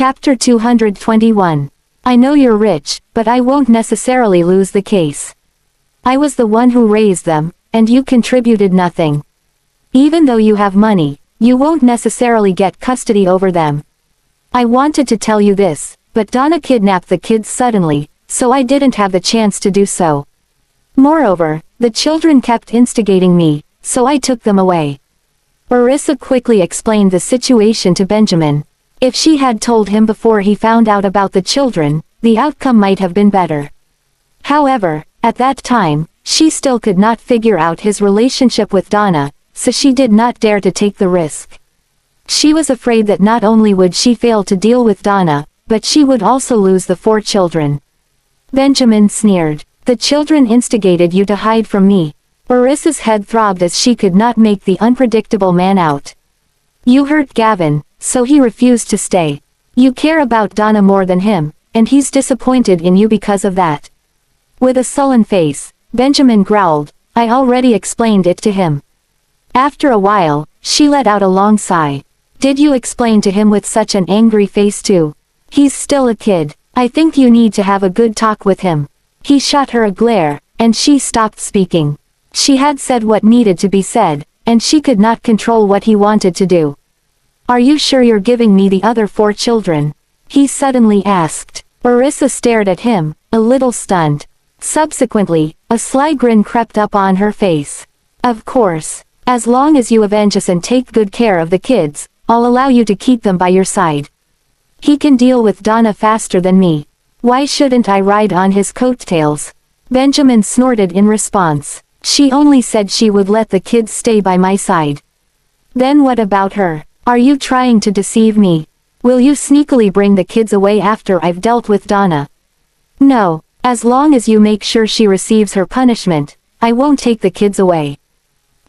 Chapter 221. I know you're rich, but I won't necessarily lose the case. I was the one who raised them, and you contributed nothing. Even though you have money, you won't necessarily get custody over them. I wanted to tell you this, but Donna kidnapped the kids suddenly, so I didn't have the chance to do so. Moreover, the children kept instigating me, so I took them away. Orissa quickly explained the situation to Benjamin. If she had told him before he found out about the children, the outcome might have been better. However, at that time, she still could not figure out his relationship with Donna, so she did not dare to take the risk. She was afraid that not only would she fail to deal with Donna, but she would also lose the 4 children. Benjamin sneered. The children instigated you to hide from me. Orissa's head throbbed as she could not make the unpredictable man out. You hurt Gavin, so he refused to stay. You care about Donna more than him, and he's disappointed in you because of that. With a sullen face, Benjamin growled, I already explained it to him. After a while, she let out a long sigh. Did you explain to him with such an angry face too? He's still a kid. I think you need to have a good talk with him. He shot her a glare, and she stopped speaking. She had said what needed to be said, and she could not control what he wanted to do. Are you sure you're giving me the other 4 children? He suddenly asked. Orissa stared at him, a little stunned. Subsequently, a sly grin crept up on her face. Of course. As long as you avenge us and take good care of the kids, I'll allow you to keep them by your side. He can deal with Donna faster than me. Why shouldn't I ride on his coattails? Benjamin snorted in response. She only said she would let the kids stay by my side. Then what about her? Are you trying to deceive me? Will you sneakily bring the kids away after I've dealt with Donna? No, as long as you make sure she receives her punishment, I won't take the kids away.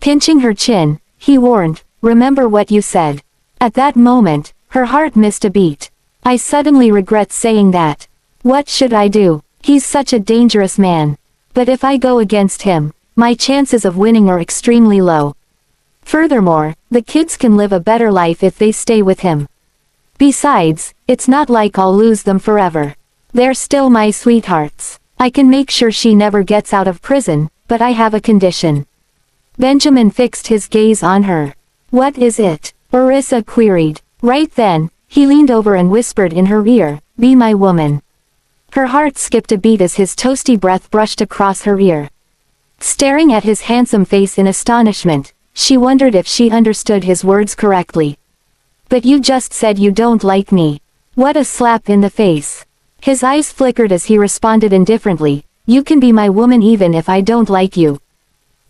Pinching her chin, he warned, remember what you said. At that moment, her heart missed a beat. I suddenly regret saying that. What should I do? He's such a dangerous man. But if I go against him, my chances of winning are extremely low. Furthermore, the kids can live a better life if they stay with him. Besides, it's not like I'll lose them forever. They're still my sweethearts. I can make sure she never gets out of prison, but I have a condition. Benjamin fixed his gaze on her. What is it? Orissa queried. Right then, he leaned over and whispered in her ear, be my woman. Her heart skipped a beat as his toasty breath brushed across her ear. Staring at his handsome face in astonishment, she wondered if she understood his words correctly. But you just said you don't like me. What a slap in the face. His eyes flickered as he responded indifferently, you can be my woman even if I don't like you.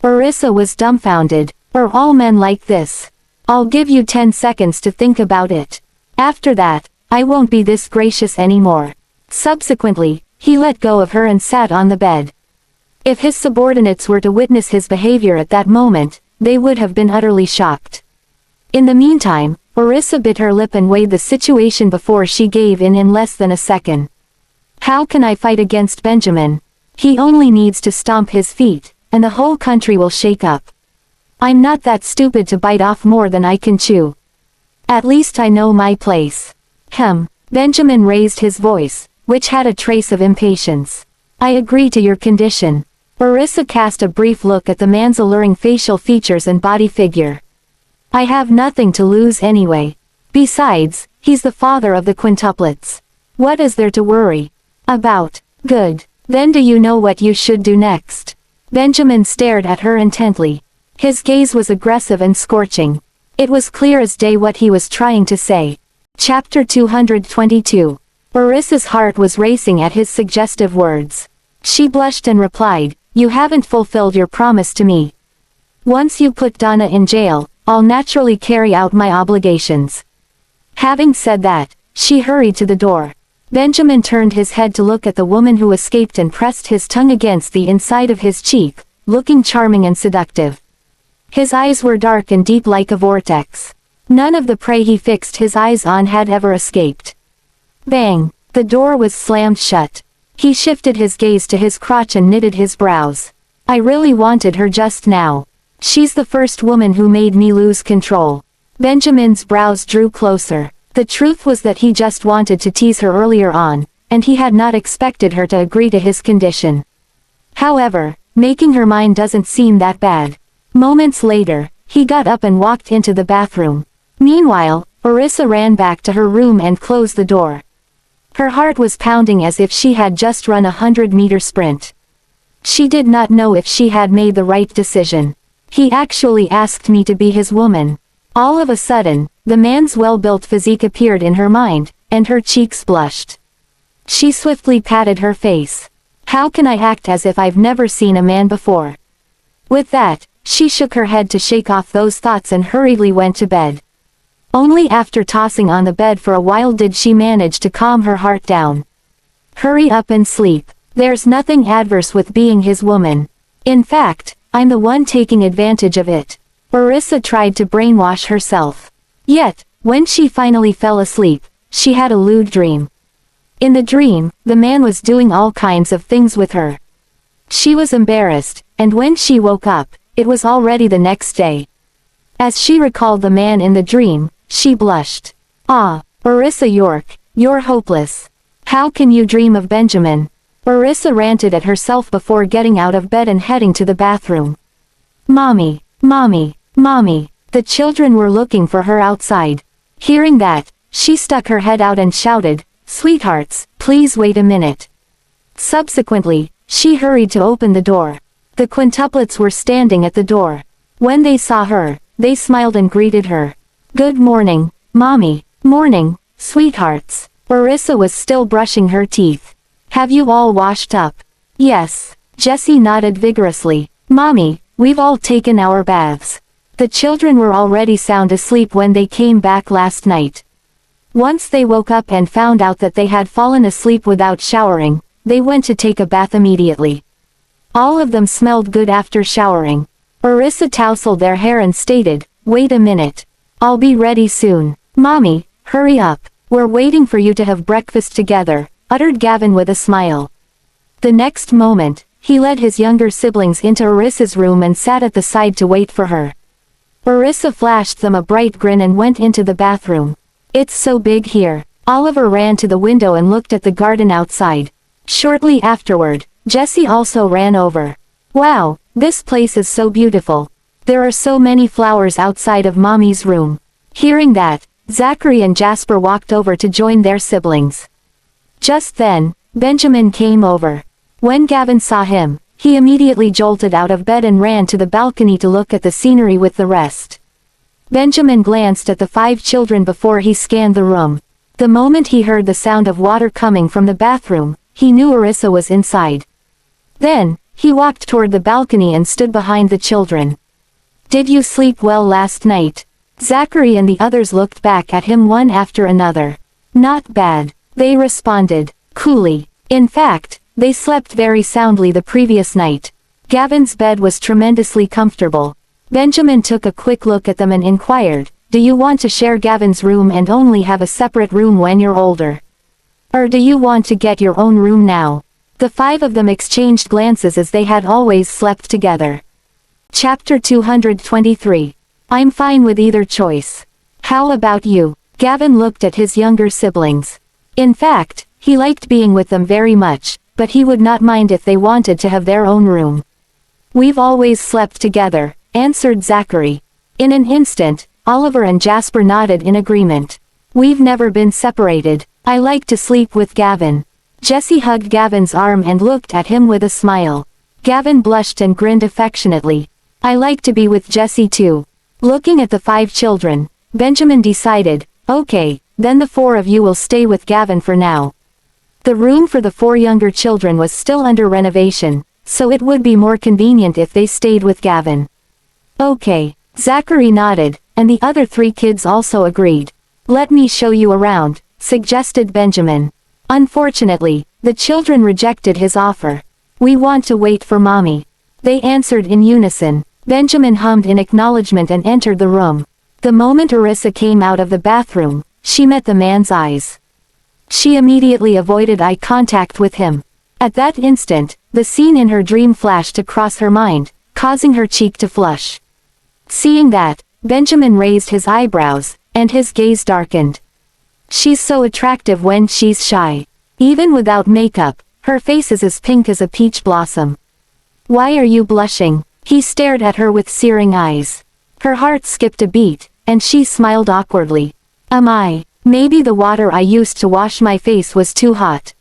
Orissa was dumbfounded. Are all men like this? I'll give you 10 seconds to think about it. After that, I won't be this gracious anymore. Subsequently, he let go of her and sat on the bed. If his subordinates were to witness his behavior at that moment, they would have been utterly shocked. In the meantime, Orissa bit her lip and weighed the situation before she gave in less than a second. How can I fight against Benjamin? He only needs to stomp his feet, and the whole country will shake up. I'm not that stupid to bite off more than I can chew. At least I know my place. Benjamin raised his voice, which had a trace of impatience. I agree to your condition. Orissa cast a brief look at the man's alluring facial features and body figure. I have nothing to lose anyway. Besides, he's the father of the quintuplets. What is there to worry about? Good. Then do you know what you should do next? Benjamin stared at her intently. His gaze was aggressive and scorching. It was clear as day what he was trying to say. Chapter 222. Orissa's heart was racing at his suggestive words. She blushed and replied, you haven't fulfilled your promise to me. Once you put Donna in jail, I'll naturally carry out my obligations. Having said that, she hurried to the door. Benjamin turned his head to look at the woman who escaped and pressed his tongue against the inside of his cheek, looking charming and seductive. His eyes were dark and deep like a vortex. None of the prey he fixed his eyes on had ever escaped. Bang! The door was slammed shut. He shifted his gaze to his crotch and knitted his brows. I really wanted her just now. She's the first woman who made me lose control. Benjamin's brows drew closer. The truth was that he just wanted to tease her earlier on, and he had not expected her to agree to his condition. However, making her mind doesn't seem that bad. Moments later, he got up and walked into the bathroom. Meanwhile, Orissa ran back to her room and closed the door. Her heart was pounding as if she had just run a 100-meter sprint. She did not know if she had made the right decision. He actually asked me to be his woman. All of a sudden, the man's well-built physique appeared in her mind, and her cheeks blushed. She swiftly patted her face. How can I act as if I've never seen a man before? With that, she shook her head to shake off those thoughts and hurriedly went to bed. Only after tossing on the bed for a while did she manage to calm her heart down. Hurry up and sleep. There's nothing adverse with being his woman. In fact, I'm the one taking advantage of it. Orissa tried to brainwash herself. Yet, when she finally fell asleep, she had a lewd dream. In the dream, the man was doing all kinds of things with her. She was embarrassed, and when she woke up, it was already the next day. As she recalled the man in the dream, she blushed. Ah, Orissa York, you're hopeless. How can you dream of Benjamin? Orissa ranted at herself before getting out of bed and heading to the bathroom. Mommy, mommy, mommy, the children were looking for her outside. Hearing that, she stuck her head out and shouted, "Sweethearts, please wait a minute." Subsequently, she hurried to open the door. The quintuplets were standing at the door. When they saw her, they smiled and greeted her. "Good morning, Mommy." "Morning, sweethearts." Orissa was still brushing her teeth. "Have you all washed up?" "Yes." Jessie nodded vigorously. "Mommy, we've all taken our baths." The children were already sound asleep when they came back last night. Once they woke up and found out that they had fallen asleep without showering, they went to take a bath immediately. All of them smelled good after showering. Orissa tousled their hair and stated, "Wait a minute. I'll be ready soon." "Mommy, hurry up. We're waiting for you to have breakfast together," uttered Gavin with a smile. The next moment, he led his younger siblings into Orissa's room and sat at the side to wait for her. Orissa flashed them a bright grin and went into the bathroom. "It's so big here." Oliver ran to the window and looked at the garden outside. Shortly afterward, Jessie also ran over. "Wow, this place is so beautiful. There are so many flowers outside of Mommy's room." Hearing that, Zachary and Jasper walked over to join their siblings. Just then, Benjamin came over. When Gavin saw him, he immediately jolted out of bed and ran to the balcony to look at the scenery with the rest. Benjamin glanced at the 5 children before he scanned the room. The moment he heard the sound of water coming from the bathroom, he knew Orissa was inside. Then, he walked toward the balcony and stood behind the children. "Did you sleep well last night?" Zachary and the others looked back at him one after another. "Not bad," they responded, coolly. In fact, they slept very soundly the previous night. Gavin's bed was tremendously comfortable. Benjamin took a quick look at them and inquired, "Do you want to share Gavin's room and only have a separate room when you're older? Or do you want to get your own room now?" The 5 of them exchanged glances as they had always slept together. Chapter 223. I'm fine with either choice. How about you? Gavin looked at his younger siblings. In fact, he liked being with them very much, but he would not mind if they wanted to have their own room. "We've always slept together," answered Zachary. In an instant, Oliver and Jasper nodded in agreement. "We've never been separated. I like to sleep with Gavin." Jessie hugged Gavin's arm and looked at him with a smile. Gavin blushed and grinned affectionately. "I like to be with Jessie too." Looking at the 5 children, Benjamin decided, "Okay, then the 4 of you will stay with Gavin for now." The room for the 4 younger children was still under renovation, so it would be more convenient if they stayed with Gavin. "Okay." Zachary nodded, and the other 3 kids also agreed. "Let me show you around," suggested Benjamin. Unfortunately, the children rejected his offer. "We want to wait for Mommy," they answered in unison. Benjamin hummed in acknowledgement and entered the room. The moment Orissa came out of the bathroom, she met the man's eyes. She immediately avoided eye contact with him. At that instant, the scene in her dream flashed across her mind, causing her cheek to flush. Seeing that, Benjamin raised his eyebrows, and his gaze darkened. She's so attractive when she's shy. Even without makeup, her face is as pink as a peach blossom. Why are you blushing? He stared at her with searing eyes. Her heart skipped a beat, and she smiled awkwardly. Maybe the water I used to wash my face was too hot.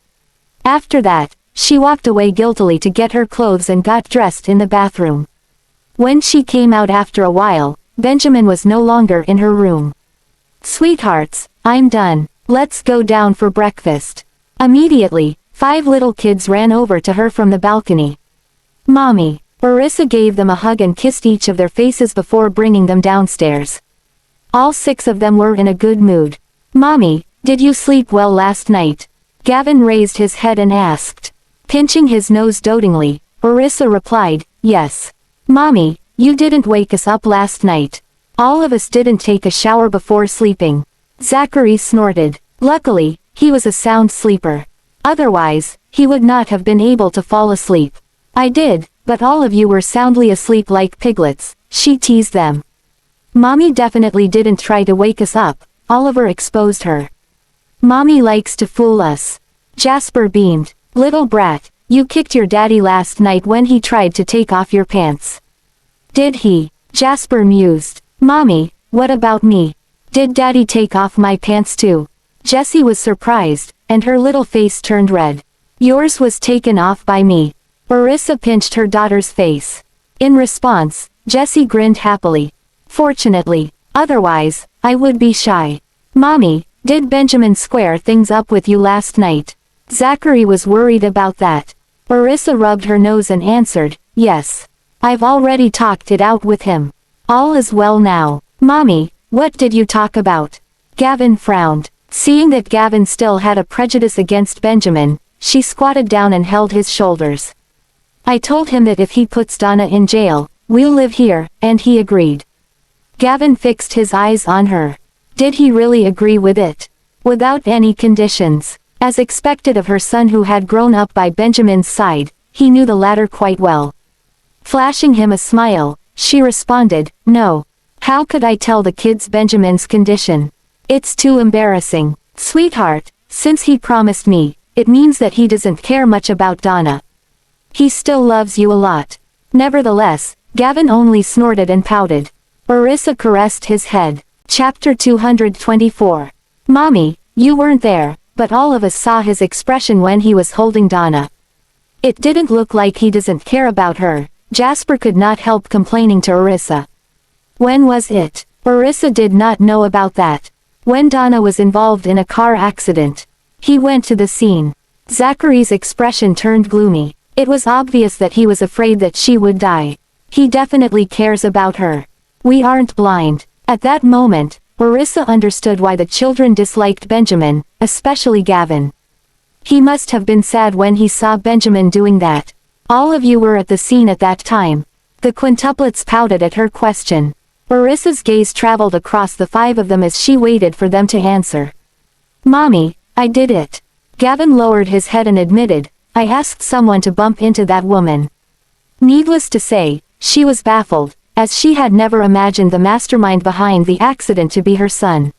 After that, she walked away guiltily to get her clothes and got dressed in the bathroom. When she came out after a while, Benjamin was no longer in her room. Sweethearts, I'm done. Let's go down for breakfast. Immediately, 5 little kids ran over to her from the balcony. Mommy. Orissa gave them a hug and kissed each of their faces before bringing them downstairs. All 6 of them were in a good mood. Mommy, did you sleep well last night? Gavin raised his head and asked. Pinching his nose dotingly, Orissa replied, yes. Mommy, you didn't wake us up last night. All of us didn't take a shower before sleeping. Zachary snorted. Luckily, he was a sound sleeper. Otherwise, he would not have been able to fall asleep. I did, but all of you were soundly asleep like piglets, she teased them. Mommy definitely didn't try to wake us up, Oliver exposed her. Mommy likes to fool us. Jasper beamed. Little brat, you kicked your daddy last night when he tried to take off your pants. Did he? Jasper mused. Mommy, what about me? Did daddy take off my pants too? Jessie was surprised, and her little face turned red. Yours was taken off by me. Orissa pinched her daughter's face. In response, Jessie grinned happily. Fortunately. Otherwise, I would be shy. Mommy, did Benjamin square things up with you last night? Zachary was worried about that. Orissa rubbed her nose and answered, yes. I've already talked it out with him. All is well now. Mommy, what did you talk about? Gavin frowned. Seeing that Gavin still had a prejudice against Benjamin, she squatted down and held his shoulders. I told him that if he puts Donna in jail, we'll live here, and he agreed. Gavin fixed his eyes on her. Did he really agree with it? Without any conditions. As expected of her son who had grown up by Benjamin's side, he knew the latter quite well. Flashing him a smile, she responded, no. How could I tell the kids Benjamin's condition? It's too embarrassing. Sweetheart, since he promised me, it means that he doesn't care much about Donna. He still loves you a lot. Nevertheless, Gavin only snorted and pouted. Orissa caressed his head. Chapter 224. Mommy, you weren't there, but all of us saw his expression when he was holding Donna. It didn't look like he doesn't care about her. Jasper could not help complaining to Orissa. When was it? Orissa did not know about that. When Donna was involved in a car accident. He went to the scene. Zachary's expression turned gloomy. It was obvious that he was afraid that she would die. He definitely cares about her. We aren't blind. At that moment, Orissa understood why the children disliked Benjamin, especially Gavin. He must have been sad when he saw Benjamin doing that. All of you were at the scene at that time. The quintuplets pouted at her question. Orissa's gaze traveled across the 5 of them as she waited for them to answer. Mommy, I did it. Gavin lowered his head and admitted, I asked someone to bump into that woman. Needless to say, she was baffled, as she had never imagined the mastermind behind the accident to be her son.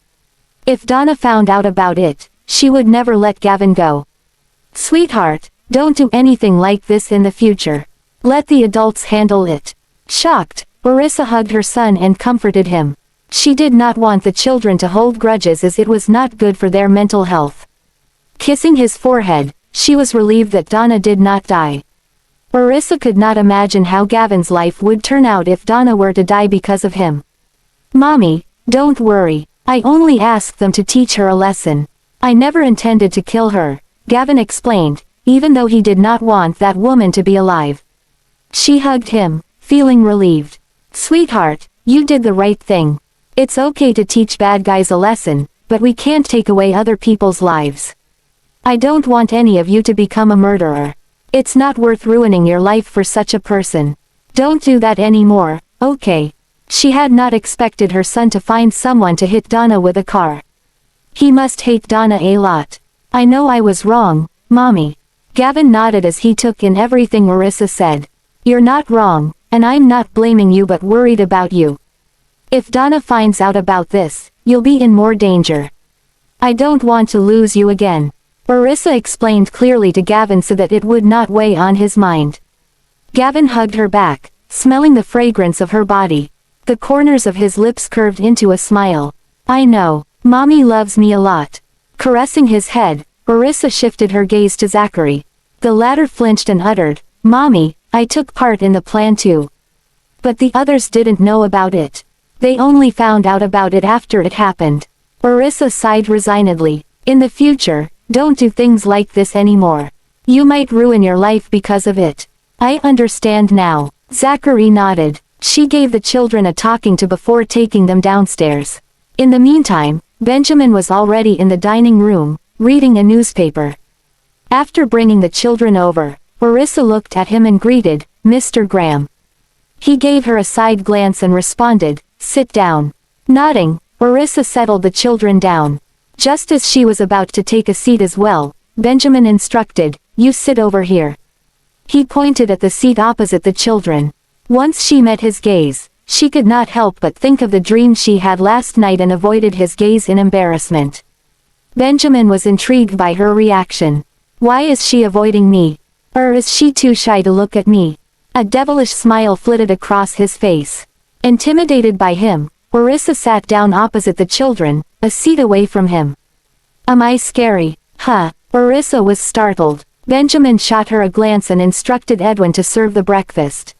If Donna found out about it, she would never let Gavin go. Sweetheart, don't do anything like this in the future. Let the adults handle it. Shocked, Orissa hugged her son and comforted him. She did not want the children to hold grudges as it was not good for their mental health. Kissing his forehead, she was relieved that Donna did not die. Orissa could not imagine how Gavin's life would turn out if Donna were to die because of him. Mommy, don't worry. I only asked them to teach her a lesson. I never intended to kill her, Gavin explained, even though he did not want that woman to be alive. She hugged him, feeling relieved. Sweetheart, you did the right thing. It's okay to teach bad guys a lesson, but we can't take away other people's lives. I don't want any of you to become a murderer. It's not worth ruining your life for such a person. Don't do that anymore, okay? She had not expected her son to find someone to hit Donna with a car. He must hate Donna a lot. I know I was wrong, Mommy. Gavin nodded as he took in everything Orissa said. You're not wrong, and I'm not blaming you but worried about you. If Donna finds out about this, you'll be in more danger. I don't want to lose you again. Orissa explained clearly to Gavin so that it would not weigh on his mind. Gavin hugged her back, smelling the fragrance of her body. The corners of his lips curved into a smile. I know, Mommy loves me a lot. Caressing his head, Orissa shifted her gaze to Zachary. The latter flinched and uttered, Mommy, I took part in the plan too. But the others didn't know about it. They only found out about it after it happened. Orissa sighed resignedly. In the future, don't do things like this anymore. You might ruin your life because of it. I understand now. Zachary nodded. She gave the children a talking to before taking them downstairs. In the meantime, Benjamin was already in the dining room, reading a newspaper. After bringing the children over, Orissa looked at him and greeted, Mr. Graham. He gave her a side glance and responded, sit down. Nodding, Orissa settled the children down. Just as she was about to take a seat as well, Benjamin instructed, you sit over here. He pointed at the seat opposite the children. Once she met his gaze, she could not help but think of the dream she had last night and avoided his gaze in embarrassment. Benjamin was intrigued by her reaction. Why is she avoiding me? Or is she too shy to look at me? A devilish smile flitted across his face. Intimidated by him, Orissa sat down opposite the children, a seat away from him. Am I scary? Huh? Orissa was startled. Benjamin shot her a glance and instructed Edwin to serve the breakfast.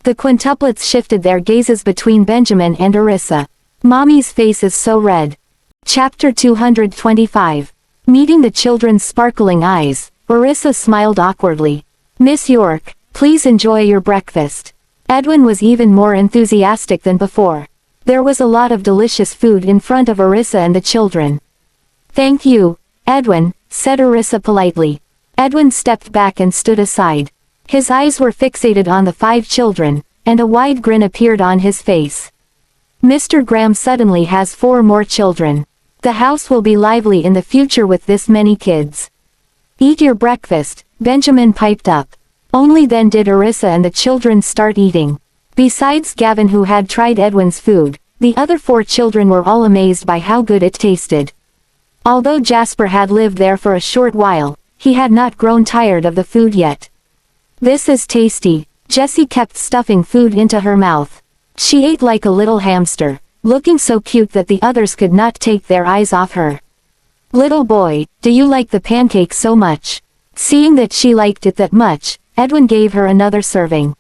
The quintuplets shifted their gazes between Benjamin and Orissa. Mommy's face is so red. Chapter 225. Meeting the children's sparkling eyes, Orissa smiled awkwardly. Miss York, please enjoy your breakfast. Edwin was even more enthusiastic than before. There was a lot of delicious food in front of Orissa and the children. Thank you, Edwin, said Orissa politely. Edwin stepped back and stood aside. His eyes were fixated on the 5 children, and a wide grin appeared on his face. Mr. Graham suddenly has 4 more children. The house will be lively in the future with this many kids. Eat your breakfast, Benjamin piped up. Only then did Orissa and the children start eating. Besides Gavin, who had tried Edwin's food, the other 4 children were all amazed by how good it tasted. Although Jasper had lived there for a short while, he had not grown tired of the food yet. This is tasty. Jessie kept stuffing food into her mouth. She ate like a little hamster, looking so cute that the others could not take their eyes off her. Little boy, do you like the pancake so much? Seeing that she liked it that much, Edwin gave her another serving.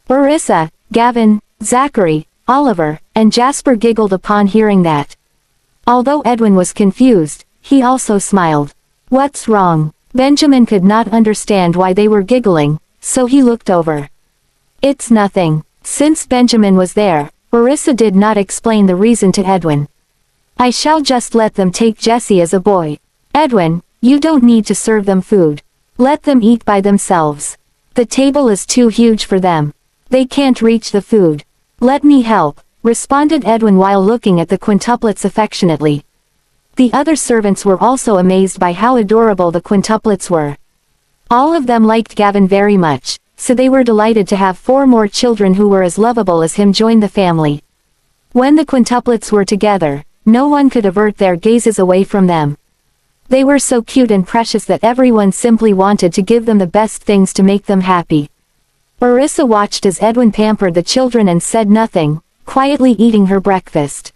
Orissa, Gavin, Zachary, Oliver, and Jasper giggled upon hearing that. Although Edwin was confused, he also smiled. What's wrong? Benjamin could not understand why they were giggling, so he looked over. It's nothing. Since Benjamin was there, Orissa did not explain the reason to Edwin. I shall just let them take Jessie as a boy. Edwin, you don't need to serve them food. Let them eat by themselves. The table is too huge for them. They can't reach the food. Let me help, responded Edwin while looking at the quintuplets affectionately. The other servants were also amazed by how adorable the quintuplets were. All of them liked Gavin very much, so they were delighted to have 4 more children who were as lovable as him join the family. When the quintuplets were together, no one could avert their gazes away from them. They were so cute and precious that everyone simply wanted to give them the best things to make them happy. Orissa watched as Edwin pampered the children and said nothing, quietly eating her breakfast.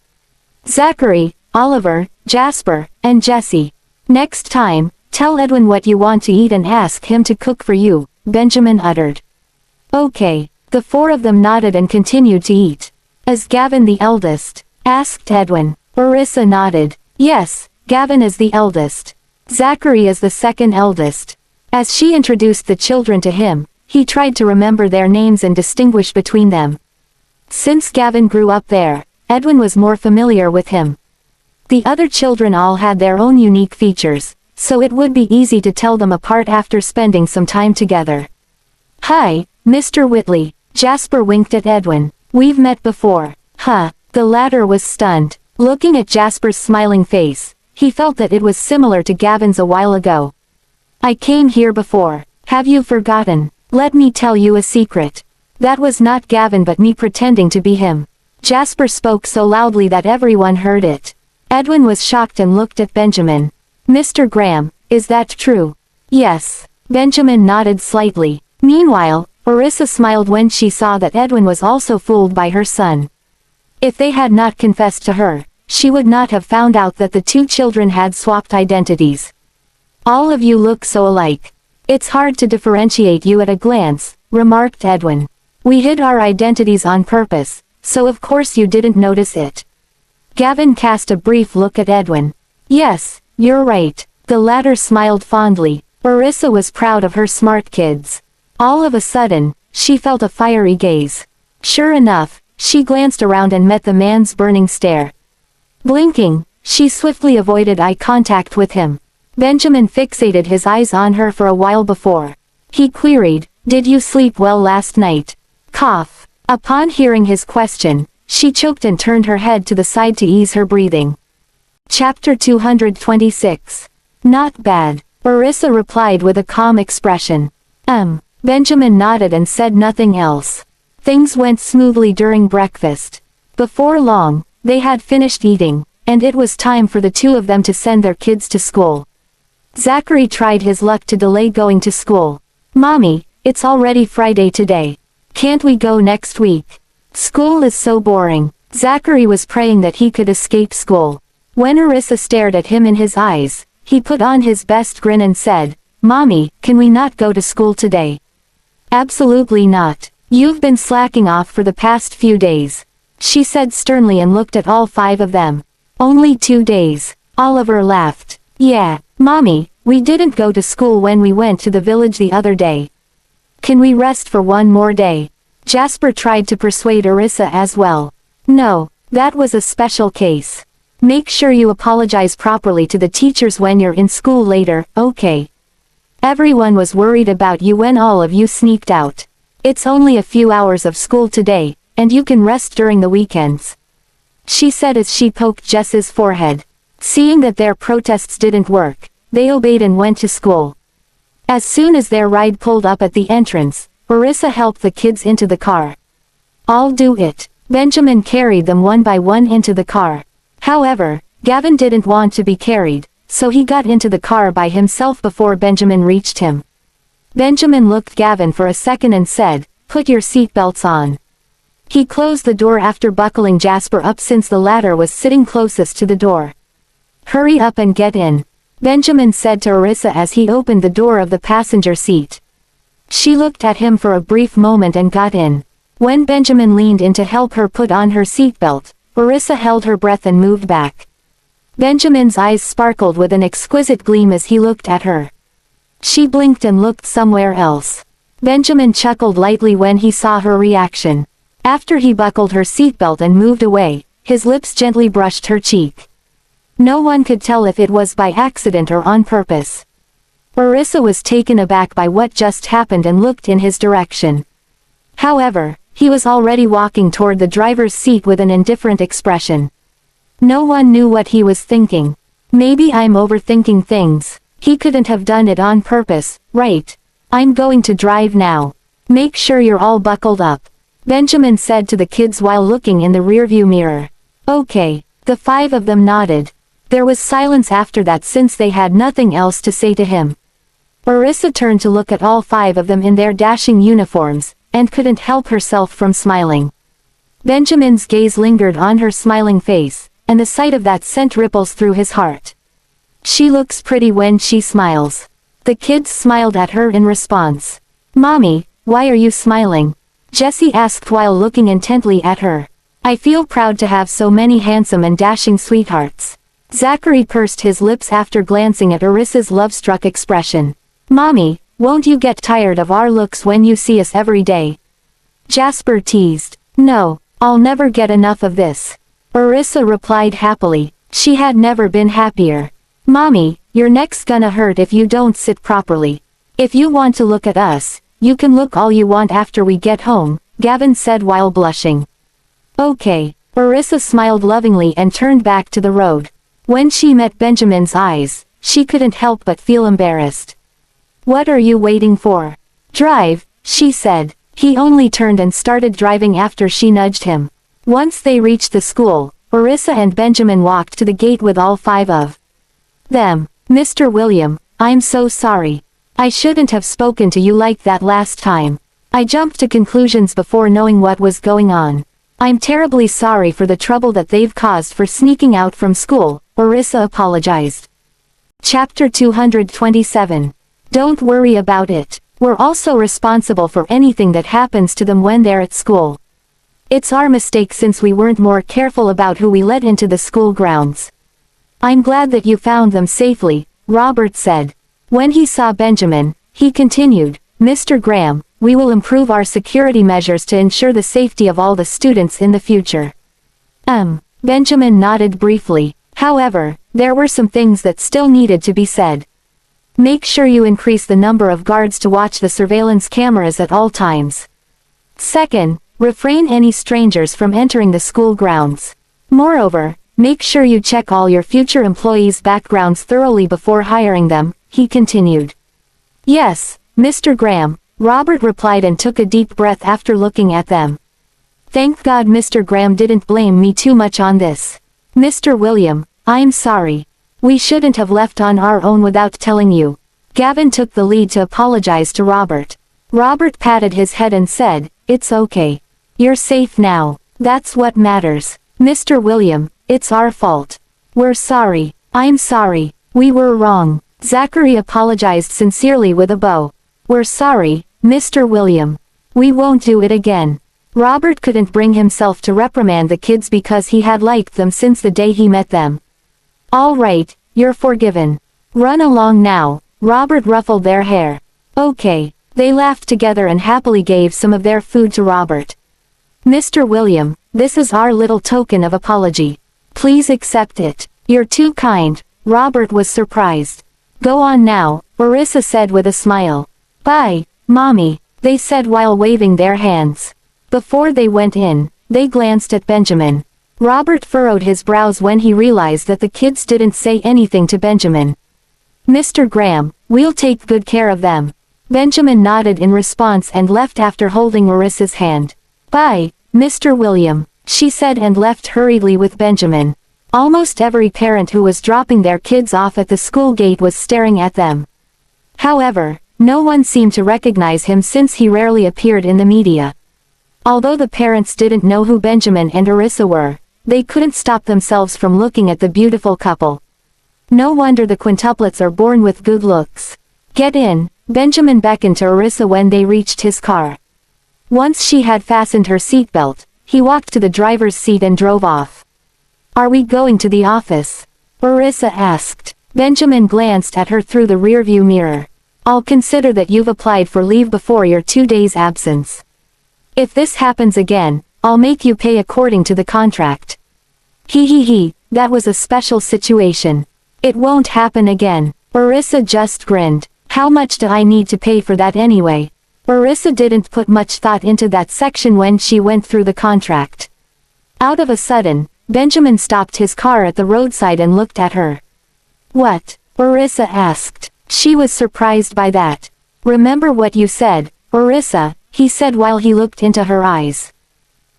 Zachary, Oliver, Jasper, and Jessie. Next time, tell Edwin what you want to eat and ask him to cook for you, Benjamin uttered. Okay. The 4 of them nodded and continued to eat. Is Gavin the eldest? Asked Edwin. Orissa nodded. Yes, Gavin is the eldest. Zachary is the second eldest. As she introduced the children to him, he tried to remember their names and distinguish between them. Since Gavin grew up there, Edwin was more familiar with him. The other children all had their own unique features, so it would be easy to tell them apart after spending some time together. Hi, Mr. Whitley, Jasper winked at Edwin. We've met before. Huh, the latter was stunned. Looking at Jasper's smiling face, he felt that it was similar to Gavin's a while ago. I came here before. Have you forgotten? Let me tell you a secret. That was not Gavin but me pretending to be him. Jasper spoke so loudly that everyone heard it. Edwin was shocked and looked at Benjamin. Mr. Graham, is that true? Yes. Benjamin nodded slightly. Meanwhile, Orissa smiled when she saw that Edwin was also fooled by her son. If they had not confessed to her, she would not have found out that the two children had swapped identities. All of you look so alike. It's hard to differentiate you at a glance, remarked Edwin. We hid our identities on purpose, so of course you didn't notice it. Gavin cast a brief look at Edwin. Yes, you're right. The latter smiled fondly. Orissa was proud of her smart kids. All of a sudden, she felt a fiery gaze. Sure enough, she glanced around and met the man's burning stare. Blinking, she swiftly avoided eye contact with him. Benjamin fixated his eyes on her for a while before. He queried, "Did you sleep well last night?" Cough. Upon hearing his question, she choked and turned her head to the side to ease her breathing. Chapter 226. Not bad. Orissa replied with a calm expression. Benjamin nodded and said nothing else. Things went smoothly during breakfast. Before long, they had finished eating, and it was time for the two of them to send their kids to school. Zachary tried his luck to delay going to school. Mommy, it's already Friday today. Can't we go next week? School is so boring. Zachary was praying that he could escape school. When Orissa stared at him in his eyes, he put on his best grin and said, Mommy, can we not go to school today? Absolutely not. You've been slacking off for the past few days. She said sternly and looked at all five of them. Only 2 days. Oliver laughed. Yeah, Mommy, we didn't go to school when we went to the village the other day. Can we rest for one more day? Jasper tried to persuade Orissa as well. No, that was a special case. Make sure you apologize properly to the teachers when you're in school later, okay? Everyone was worried about you when all of you sneaked out. It's only a few hours of school today, and you can rest during the weekends. She said as she poked Jess's forehead. Seeing that their protests didn't work, they obeyed and went to school. As soon as their ride pulled up at the entrance, Orissa helped the kids into the car. I'll do it. Benjamin carried them one by one into the car. However, Gavin didn't want to be carried, so he got into the car by himself before Benjamin reached him. Benjamin looked Gavin for a second and said, "Put your seatbelts on." He closed the door after buckling Jasper up since the latter was sitting closest to the door. "Hurry up and get in," Benjamin said to Orissa as he opened the door of the passenger seat. She looked at him for a brief moment and got in. When Benjamin leaned in to help her put on her seatbelt, Orissa held her breath and moved back. Benjamin's eyes sparkled with an exquisite gleam as he looked at her. She blinked and looked somewhere else. Benjamin chuckled lightly when he saw her reaction. After he buckled her seatbelt and moved away, his lips gently brushed her cheek. No one could tell if it was by accident or on purpose. Orissa was taken aback by what just happened and looked in his direction. However, he was already walking toward the driver's seat with an indifferent expression. No one knew what he was thinking. Maybe I'm overthinking things. He couldn't have done it on purpose, right? I'm going to drive now. Make sure you're all buckled up, Benjamin said to the kids while looking in the rearview mirror. Okay, the five of them nodded. There was silence after that since they had nothing else to say to him. Orissa turned to look at all five of them in their dashing uniforms, and couldn't help herself from smiling. Benjamin's gaze lingered on her smiling face, and the sight of that sent ripples through his heart. She looks pretty when she smiles. The kids smiled at her in response. Mommy, why are you smiling? Jessie asked while looking intently at her. I feel proud to have so many handsome and dashing sweethearts. Zachary pursed his lips after glancing at Orissa's love-struck expression. Mommy, won't you get tired of our looks when you see us every day? Jasper teased. No, I'll never get enough of this. Orissa replied happily. She had never been happier. Mommy, your neck's gonna hurt if you don't sit properly. If you want to look at us, you can look all you want after we get home, Gavin said while blushing. Okay, Orissa smiled lovingly and turned back to the road. When she met Benjamin's eyes, she couldn't help but feel embarrassed. What are you waiting for? Drive, she said. He only turned and started driving after she nudged him. Once they reached the school, Orissa and Benjamin walked to the gate with all five of them. Mr. William, I'm so sorry. I shouldn't have spoken to you like that last time. I jumped to conclusions before knowing what was going on. I'm terribly sorry for the trouble that they've caused for sneaking out from school, Orissa apologized. Chapter 227. Don't worry about it. We're also responsible for anything that happens to them when they're at school. It's our mistake since we weren't more careful about who we let into the school grounds. I'm glad that you found them safely, Robert said. When he saw Benjamin, he continued, Mr. Graham, we will improve our security measures to ensure the safety of all the students in the future. Benjamin nodded briefly. However, there were some things that still needed to be said. Make sure you increase the number of guards to watch the surveillance cameras at all times. Second, refrain any strangers from entering the school grounds. Moreover, make sure you check all your future employees' backgrounds thoroughly before hiring them, he continued. Yes, Mr. Graham, Robert replied and took a deep breath after looking at them. Thank God Mr. Graham didn't blame me too much on this. Mr. William, I'm sorry. We shouldn't have left on our own without telling you. Gavin took the lead to apologize to Robert. Robert patted his head and said, It's okay. You're safe now. That's what matters. Mr. William, it's our fault. We're sorry. I'm sorry. We were wrong. Zachary apologized sincerely with a bow. We're sorry, Mr. William. We won't do it again. Robert couldn't bring himself to reprimand the kids because he had liked them since the day he met them. All right, you're forgiven. Run along now. Robert ruffled their hair. Okay. They laughed together and happily gave some of their food to Robert. Mr. William, this is our little token of apology. Please accept it. You're too kind. Robert was surprised. Go on now, Orissa said with a smile. Bye, Mommy, they said while waving their hands. Before they went in, they glanced at Benjamin. Robert furrowed his brows when he realized that the kids didn't say anything to Benjamin. Mr. Graham, we'll take good care of them. Benjamin nodded in response and left after holding Orissa's hand. Bye, Mr. William, she said and left hurriedly with Benjamin. Almost every parent who was dropping their kids off at the school gate was staring at them. However, no one seemed to recognize him since he rarely appeared in the media. Although the parents didn't know who Benjamin and Orissa were, they couldn't stop themselves from looking at the beautiful couple. No wonder the quintuplets are born with good looks. Get in, Benjamin beckoned to Orissa when they reached his car. Once she had fastened her seatbelt, he walked to the driver's seat and drove off. Are we going to the office? Orissa asked. Benjamin glanced at her through the rearview mirror. I'll consider that you've applied for leave before your 2 days absence. If this happens again, I'll make you pay according to the contract. He, that was a special situation. It won't happen again. Orissa just grinned. How much do I need to pay for that anyway? Orissa didn't put much thought into that section when she went through the contract. Out of a sudden, Benjamin stopped his car at the roadside and looked at her. What? Orissa asked. She was surprised by that. Remember what you said, Orissa, he said while he looked into her eyes.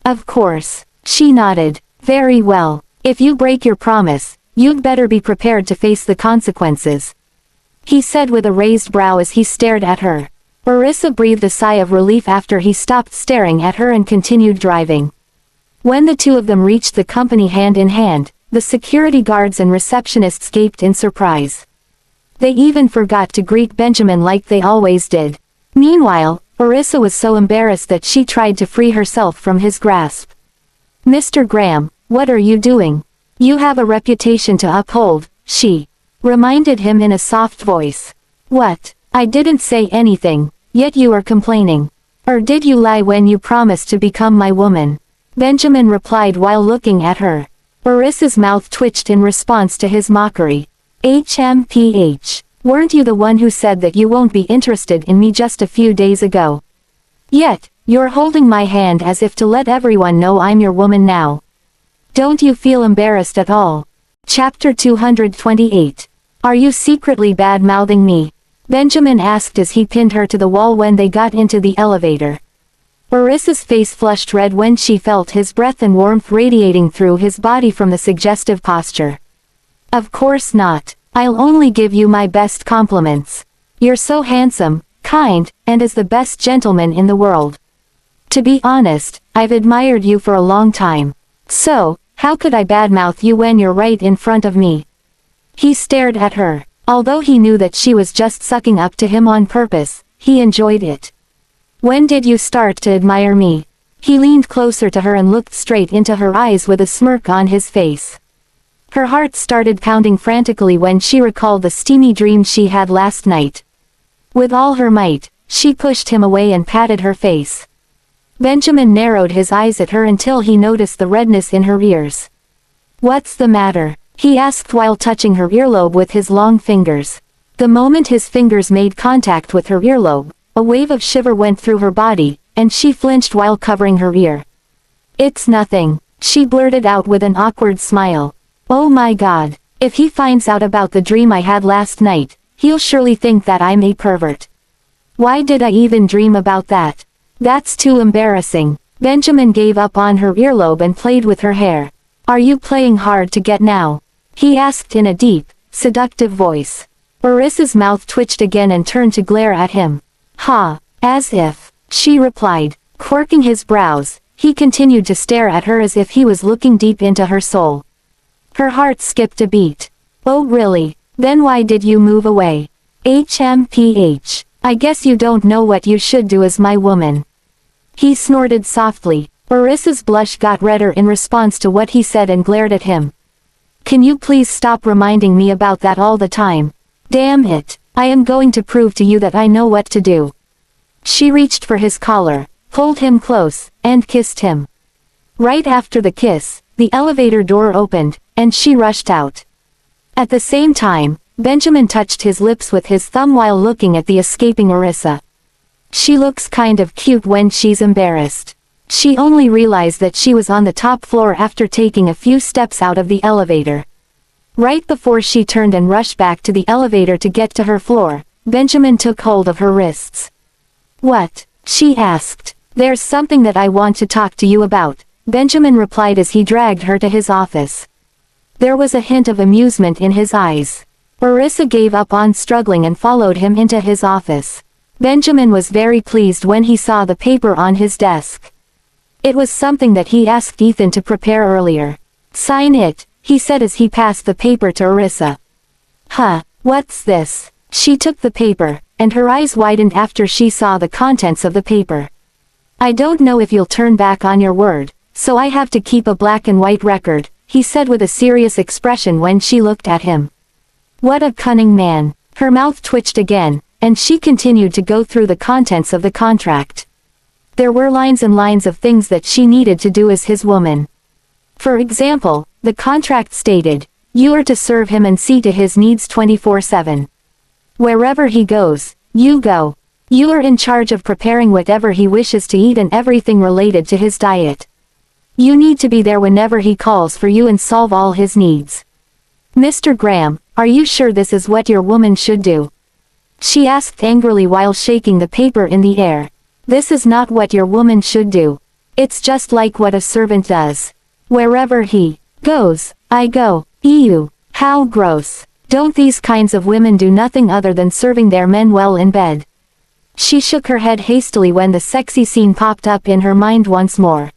Of course. She nodded. Very well. If you break your promise, you'd better be prepared to face the consequences. He said with a raised brow as he stared at her. Orissa breathed a sigh of relief after he stopped staring at her and continued driving. When the two of them reached the company hand in hand, the security guards and receptionists gaped in surprise. They even forgot to greet Benjamin like they always did. Meanwhile, Orissa was so embarrassed that she tried to free herself from his grasp. Mr. Graham, what are you doing? You have a reputation to uphold, she reminded him in a soft voice. What? I didn't say anything, yet you are complaining. Or did you lie when you promised to become my woman? Benjamin replied while looking at her. Orissa's mouth twitched in response to his mockery. HMPH. Weren't you the one who said that you won't be interested in me just a few days ago? Yet, you're holding my hand as if to let everyone know I'm your woman now. Don't you feel embarrassed at all? Chapter 228. Are you secretly bad-mouthing me? Benjamin asked as he pinned her to the wall when they got into the elevator. Orissa's face flushed red when she felt his breath and warmth radiating through his body from the suggestive posture. Of course not. I'll only give you my best compliments. You're so handsome, kind, and is the best gentleman in the world. To be honest, I've admired you for a long time. So, how could I badmouth you when you're right in front of me? He stared at her. Although he knew that she was just sucking up to him on purpose, he enjoyed it. When did you start to admire me? He leaned closer to her and looked straight into her eyes with a smirk on his face. Her heart started pounding frantically when she recalled the steamy dream she had last night. With all her might, she pushed him away and patted her face. Benjamin narrowed his eyes at her until he noticed the redness in her ears. What's the matter? He asked while touching her earlobe with his long fingers. The moment his fingers made contact with her earlobe, a wave of shiver went through her body, and she flinched while covering her ear. It's nothing, she blurted out with an awkward smile. Oh my God, if he finds out about the dream I had last night, he'll surely think that I'm a pervert. Why did I even dream about that? That's too embarrassing. Benjamin gave up on her earlobe and played with her hair. Are you playing hard to get now? He asked in a deep, seductive voice. Orissa's mouth twitched again and turned to glare at him. Ha, as if, she replied, quirking his brows. He continued to stare at her as if he was looking deep into her soul. Her heart skipped a beat. Oh really? Then why did you move away? HMPH. I guess you don't know what you should do as my woman. He snorted softly. Orissa's blush got redder in response to what he said and glared at him. Can you please stop reminding me about that all the time? Damn it, I am going to prove to you that I know what to do. She reached for his collar, pulled him close, and kissed him. Right after the kiss, the elevator door opened, and she rushed out. At the same time, Benjamin touched his lips with his thumb while looking at the escaping Orissa. She looks kind of cute when she's embarrassed. She only realized that she was on the top floor after taking a few steps out of the elevator. Right before she turned and rushed back to the elevator to get to her floor, Benjamin took hold of her wrists. What? She asked. There's something that I want to talk to you about, Benjamin replied as he dragged her to his office. There was a hint of amusement in his eyes. Orissa gave up on struggling and followed him into his office. Benjamin was very pleased when he saw the paper on his desk. It was something that he asked Ethan to prepare earlier. Sign it, he said as he passed the paper to Orissa. Huh, what's this? She took the paper, and her eyes widened after she saw the contents of the paper. I don't know if you'll turn back on your word, so I have to keep a black and white record, he said with a serious expression when she looked at him. What a cunning man. Her mouth twitched again, and she continued to go through the contents of the contract. There were lines and lines of things that she needed to do as his woman. For example, the contract stated, you are to serve him and see to his needs 24/7. Wherever he goes, you go. You are in charge of preparing whatever he wishes to eat and everything related to his diet. You need to be there whenever he calls for you and solve all his needs. Mr. Graham, are you sure this is what your woman should do? She asked angrily while shaking the paper in the air. This is not what your woman should do. It's just like what a servant does. Wherever he goes, I go. Ew, how gross. Don't these kinds of women do nothing other than serving their men well in bed? She shook her head hastily when the sexy scene popped up in her mind once more.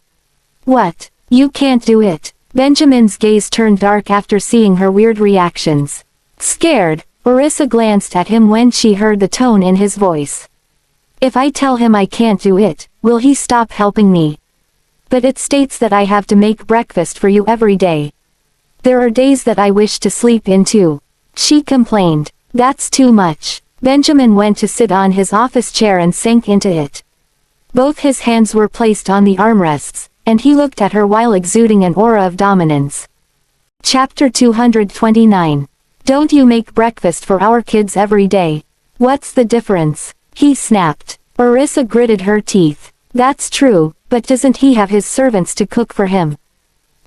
What? You can't do it. Benjamin's gaze turned dark after seeing her weird reactions. Scared, Orissa glanced at him when she heard the tone in his voice. If I tell him I can't do it, will he stop helping me? But it states that I have to make breakfast for you every day. There are days that I wish to sleep in too. She complained. That's too much. Benjamin went to sit on his office chair and sank into it. Both his hands were placed on the armrests, and he looked at her while exuding an aura of dominance. Chapter 229. Don't you make breakfast for our kids every day? What's the difference? He snapped. Orissa gritted her teeth. That's true, but doesn't he have his servants to cook for him?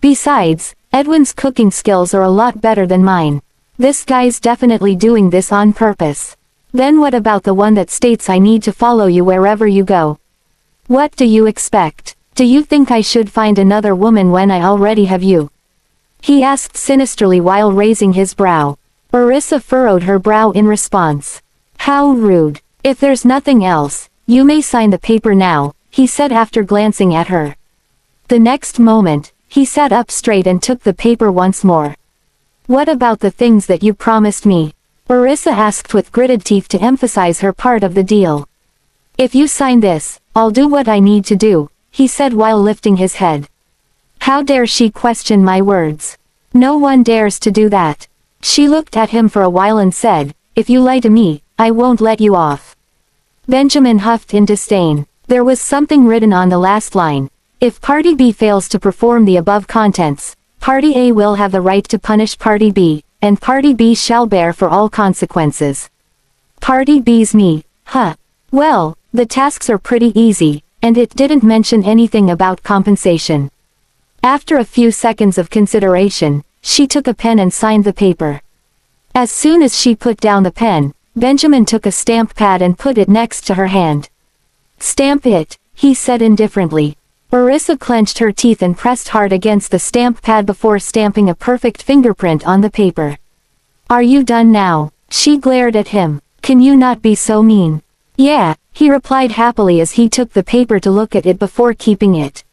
Besides, Edwin's cooking skills are a lot better than mine. This guy's definitely doing this on purpose. Then what about the one that states I need to follow you wherever you go? What do you expect? Do you think I should find another woman when I already have you? He asked sinisterly while raising his brow. Orissa furrowed her brow in response. How rude. If there's nothing else, you may sign the paper now, he said after glancing at her. The next moment, he sat up straight and took the paper once more. What about the things that you promised me? Orissa asked with gritted teeth to emphasize her part of the deal. If you sign this, I'll do what I need to do, he said while lifting his head. How dare she question my words? No one dares to do that. She looked at him for a while and said, if you lie to me, I won't let you off. Benjamin huffed in disdain. There was something written on the last line. If Party B fails to perform the above contents, Party A will have the right to punish Party B, and Party B shall bear for all consequences. Party B's me, huh? Well, the tasks are pretty easy, and it didn't mention anything about compensation. After a few seconds of consideration, she took a pen and signed the paper. As soon as she put down the pen, Benjamin took a stamp pad and put it next to her hand. Stamp it, he said indifferently. Orissa clenched her teeth and pressed hard against the stamp pad before stamping a perfect fingerprint on the paper. Are you done now? She glared at him. Can you not be so mean? Yeah, he replied happily as he took the paper to look at it before keeping it.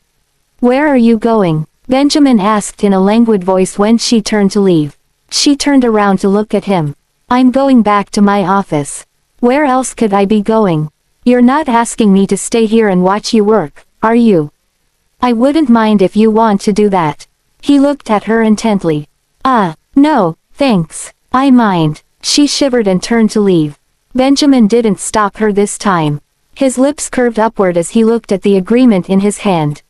Where are you going? Benjamin asked in a languid voice when she turned to leave. She turned around to look at him. I'm going back to my office. Where else could I be going? You're not asking me to stay here and watch you work, are you? I wouldn't mind if you want to do that. He looked at her intently. No, thanks. I mind. She shivered and turned to leave. Benjamin didn't stop her this time. His lips curved upward as he looked at the agreement in his hand.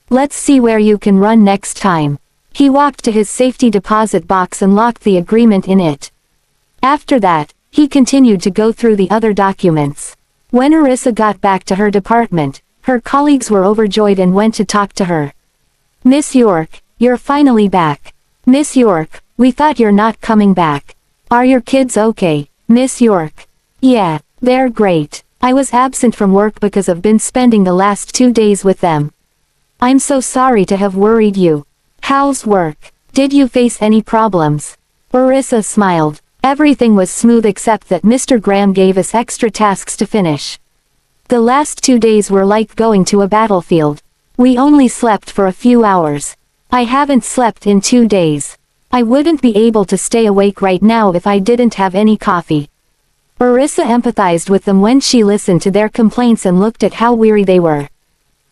Let's see where you can run next time. He walked to his safety deposit box and locked the agreement in it. After that, he continued to go through the other documents. When Orissa got back to her department, her colleagues were overjoyed and went to talk to her. Miss York, you're finally back. Miss York, we thought you're not coming back. Are your kids okay, Miss York? Yeah, they're great. I was absent from work because I've been spending the last 2 days with them. I'm so sorry to have worried you. How's work? Did you face any problems? Orissa smiled. Everything was smooth except that Mr. Graham gave us extra tasks to finish. The last 2 days were like going to a battlefield. We only slept for a few hours. I haven't slept in 2 days. I wouldn't be able to stay awake right now if I didn't have any coffee. Orissa empathized with them when she listened to their complaints and looked at how weary they were.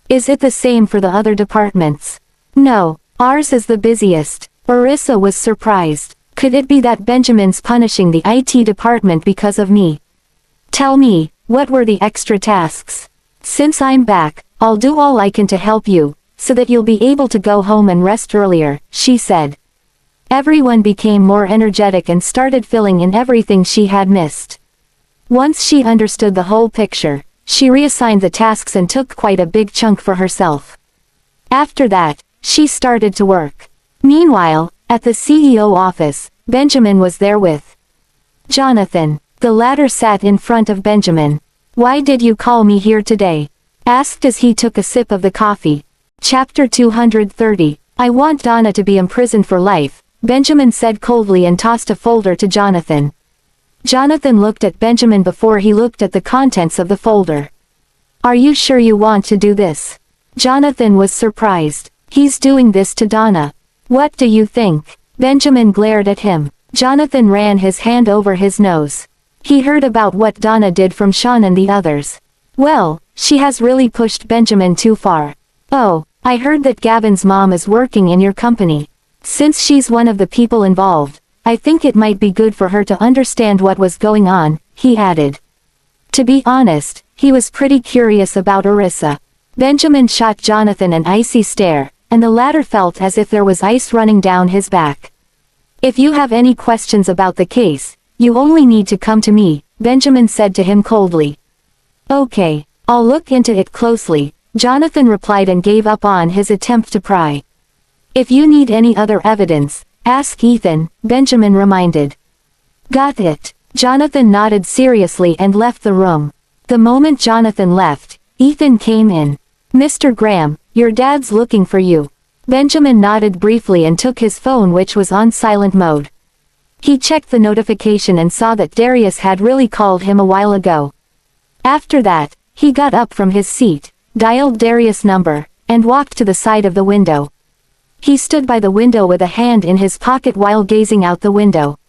Is it the same for the other departments? No, ours is the busiest. Orissa was surprised. Could it be that Benjamin's punishing the IT department because of me? Tell me, what were the extra tasks? Since I'm back, I'll do all I can to help you, so that you'll be able to go home and rest earlier, she said. Everyone became more energetic and started filling in everything she had missed. Once she understood the whole picture, she reassigned the tasks and took quite a big chunk for herself. After that, she started to work. Meanwhile, at the CEO office, Benjamin was there with Jonathan. The latter sat in front of Benjamin. Why did you call me here today? Asked as he took a sip of the coffee. Chapter 230. I want Donna to be imprisoned for life, Benjamin said coldly and tossed a folder to Jonathan. Jonathan looked at Benjamin before he looked at the contents of the folder. Are you sure you want to do this? Jonathan was surprised. He's doing this to Donna. What do you think? Benjamin glared at him. Jonathan ran his hand over his nose. He heard about what Donna did from Sean and the others. Well, she has really pushed Benjamin too far. Oh, I heard that Gavin's mom is working in your company. Since she's one of the people involved, I think it might be good for her to understand what was going on, he added. To be honest, he was pretty curious about Orissa. Benjamin shot Jonathan an icy stare, and the latter felt as if there was ice running down his back. If you have any questions about the case, you only need to come to me, Benjamin said to him coldly. Okay, I'll look into it closely, Jonathan replied and gave up on his attempt to pry. If you need any other evidence, ask Ethan, Benjamin reminded. Got it. Jonathan nodded seriously and left the room. The moment Jonathan left, Ethan came in. "Mr. Graham, your dad's looking for you." Benjamin nodded briefly and took his phone, which was on silent mode. He checked the notification and saw that Darius had really called him a while ago. After that, he got up from his seat, dialed Darius' number, and walked to the side of the window. He stood by the window with a hand in his pocket while gazing out the window.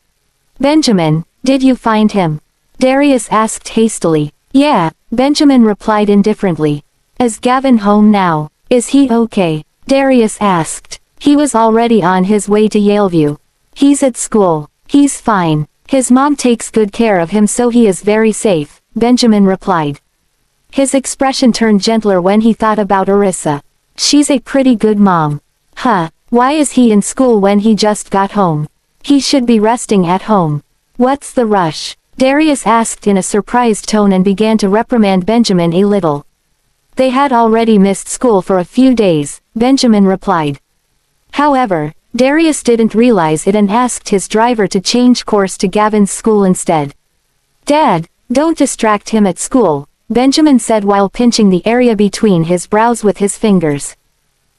"Benjamin, did you find him?" Darius asked hastily. "Yeah," Benjamin replied indifferently. "Is Gavin home now? Is he okay?" Darius asked. "He was already on his way to Yaleview. He's at school. He's fine. His mom takes good care of him, so he is very safe," Benjamin replied. His expression turned gentler when he thought about Arissa. She's a pretty good mom. Why is he in school when he just got home? He should be resting at home. What's the rush? Darius asked in a surprised tone and began to reprimand Benjamin a little. They had already missed school for a few days, Benjamin replied. However, Darius didn't realize it and asked his driver to change course to Gavin's school instead. "Dad, don't distract him at school," Benjamin said while pinching the area between his brows with his fingers.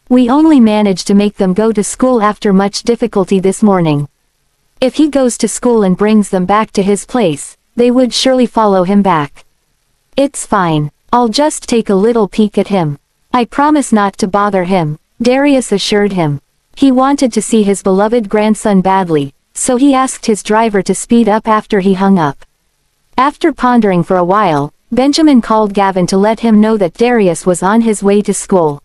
"We only managed to make them go to school after much difficulty this morning. If he goes to school and brings them back to his place, they would surely follow him back. It's fine, I'll just take a little peek at him. I promise not to bother him," Darius assured him. He wanted to see his beloved grandson badly, so he asked his driver to speed up after he hung up. After pondering for a while, Benjamin called Gavin to let him know that Darius was on his way to school.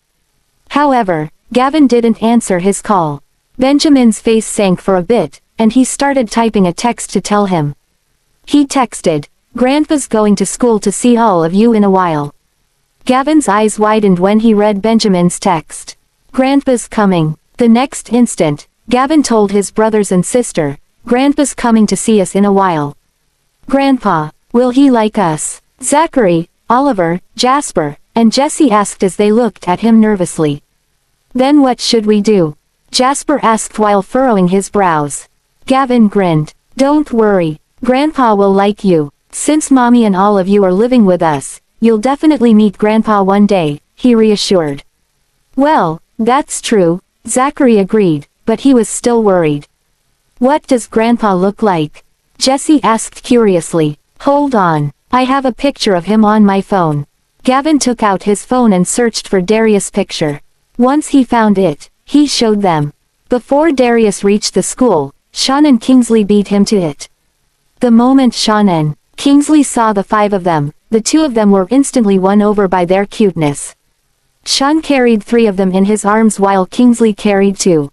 However, Gavin didn't answer his call. Benjamin's face sank for a bit, and he started typing a text to tell him. He texted, "Grandpa's going to school to see all of you in a while." Gavin's eyes widened when he read Benjamin's text. "Grandpa's coming." The next instant, Gavin told his brothers and sister, "Grandpa's coming to see us in a while." "Grandpa, will he like us?" Zachary, Oliver, Jasper, and Jesse asked as they looked at him nervously. "Then what should we do?" Jasper asked while furrowing his brows. Gavin grinned. "Don't worry, Grandpa will like you. Since Mommy and all of you are living with us, you'll definitely meet Grandpa one day," he reassured. "Well, that's true," Zachary agreed, but he was still worried. "What does Grandpa look like?" Jesse asked curiously. "Hold on, I have a picture of him on my phone." Gavin took out his phone and searched for Darius' picture. Once he found it, he showed them. Before Darius reached the school, Sean and Kingsley beat him to it. The moment Sean and Kingsley saw the five of them, the two of them were instantly won over by their cuteness. Sean carried 3 of them in his arms while Kingsley carried 2.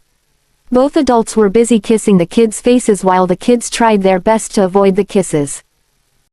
Both adults were busy kissing the kids' faces while the kids tried their best to avoid the kisses.